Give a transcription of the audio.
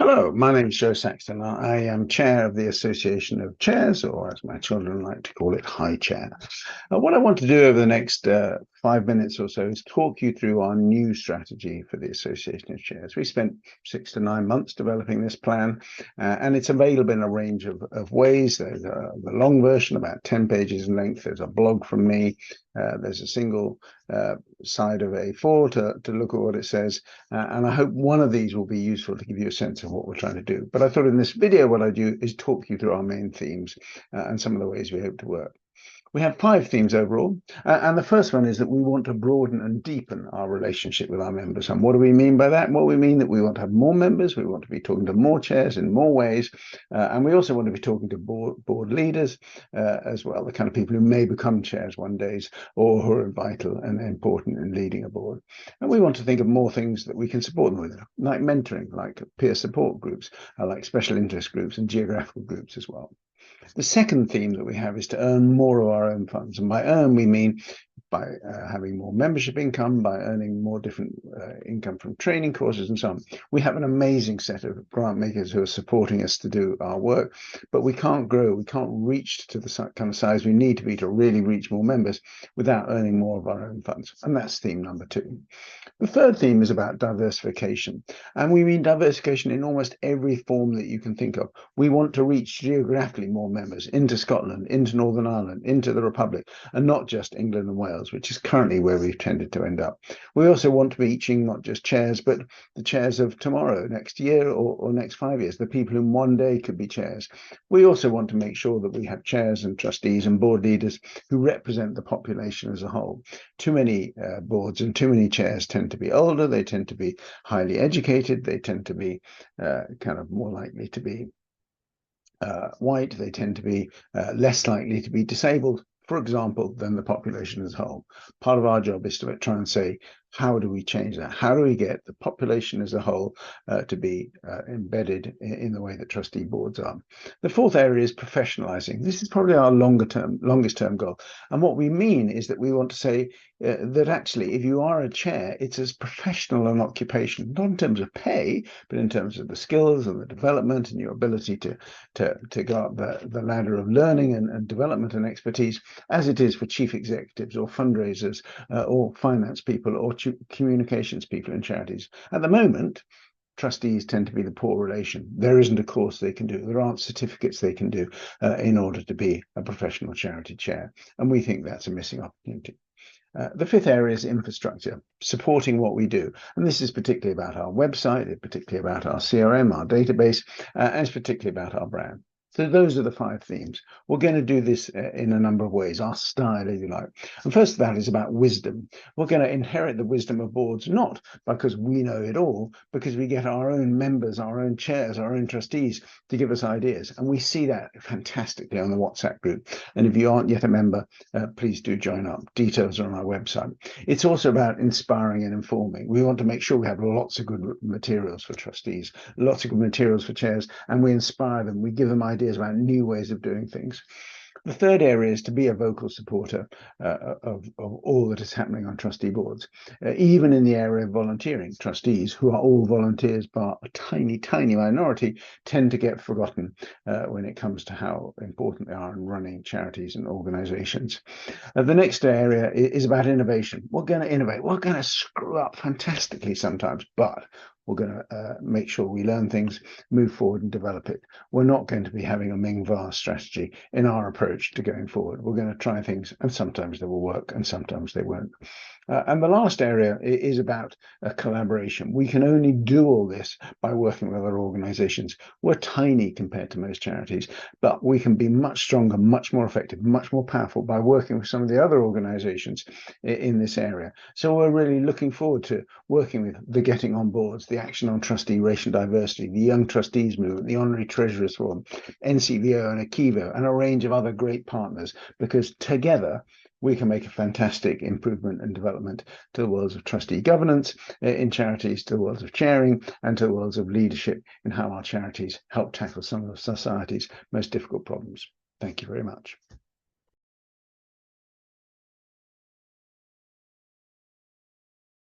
Hello, my name is Joe Saxton. I am chair of the Association of Chairs, or as my children like to call it, High Chair. What I want to do over the next 5 minutes or so is talk you through our new strategy for the Association of Chairs. We spent 6 to 9 months developing this plan, and it's available in a range of ways. There's the long version, about 10 pages in length. There's a blog from me. There's a single side of A4 to look at what it says. And I hope one of these will be useful to give you a sense of what we're trying to do. But I thought in this video, what I do is talk you through our main themes and some of the ways we hope to work. We have 5 themes overall, and the first one is that we want to broaden and deepen our relationship with our members. And what do we mean by that? Well, we mean that we want to have more members, we want to be talking to more chairs in more ways, and we also want to be talking to board leaders as well, the kind of people who may become chairs one day or who are vital and important in leading a board. And we want to think of more things that we can support them with, like mentoring, like peer support groups, like special interest groups and geographical groups as well. The second theme that we have is to earn more of our own funds. And by earn, we mean by having more membership income, by earning more different income from training courses and so on. We have an amazing set of grant makers who are supporting us to do our work, but we can't grow, we can't reach to the kind of size we need to be to really reach more members without earning more of our own funds. And that's theme number 2. The third theme is about diversification. And we mean diversification in almost every form that you can think of. We want to reach geographically more members into Scotland, into Northern Ireland, into the Republic, and not just England and Wales, which is currently where we've tended to end up. We also want to be reaching not just chairs, but the chairs of tomorrow, next year, or next 5 years, the people who one day could be chairs. We also want to make sure that we have chairs and trustees and board leaders who represent the population as a whole. Too many boards and too many chairs tend to be older, they tend to be highly educated, they tend to be kind of more likely to be white, they tend to be less likely to be disabled, for example, than the population as a whole. Part of our job is to try and say, how do we change that? How do we get the population as a whole to be embedded in the way that trustee boards are? The fourth area is professionalizing. This is probably our longest term goal. And what we mean is that we want to say that actually, if you are a chair, it's as professional an occupation, not in terms of pay, but in terms of the skills and the development and your ability to go up the ladder of learning and development and expertise, as it is for chief executives or fundraisers or finance people or communications people in charities. At the moment, trustees tend to be the poor relation. There isn't a course they can do. There aren't certificates they can do in order to be a professional charity chair. And we think that's a missing opportunity. The fifth area is infrastructure, supporting what we do. And this is particularly about our website, particularly about our CRM, our database, and it's particularly about our brand. So those are the 5 themes. We're going to do this in a number of ways, our style, if you like. And first of that is about wisdom. We're going to inherit the wisdom of boards, not because we know it all, because we get our own members, our own chairs, our own trustees to give us ideas. And we see that fantastically on the WhatsApp group. And if you aren't yet a member, please do join up. Details are on our website. It's also about inspiring and informing. We want to make sure we have lots of good materials for trustees, lots of good materials for chairs, and we inspire them. We give them ideas about new ways of doing things. The third area is to be a vocal supporter of all that is happening on trustee boards, even in the area of volunteering. Trustees, who are all volunteers, but a tiny, tiny minority, tend to get forgotten when it comes to how important they are in running charities and organizations. The next area is about innovation. We're going to innovate. We're going to screw up fantastically sometimes, but we're going to make sure we learn things, move forward and develop it. We're not going to be having a Ming vast strategy in our approach to going forward. We're going to try things and sometimes they will work and sometimes they won't. And the last area is about collaboration. We can only do all this by working with other organizations. We're tiny compared to most charities, but we can be much stronger, much more effective, much more powerful by working with some of the other organizations in this area. So we're really looking forward to working with the Getting on Boards, the Action on Trustee Racial Diversity, the Young Trustees Movement, the Honorary Treasurers Forum, NCVO and Akivo, and a range of other great partners, because together we can make a fantastic improvement and development to the worlds of trustee governance in charities, to the worlds of chairing, and to the worlds of leadership in how our charities help tackle some of society's most difficult problems. Thank you very much.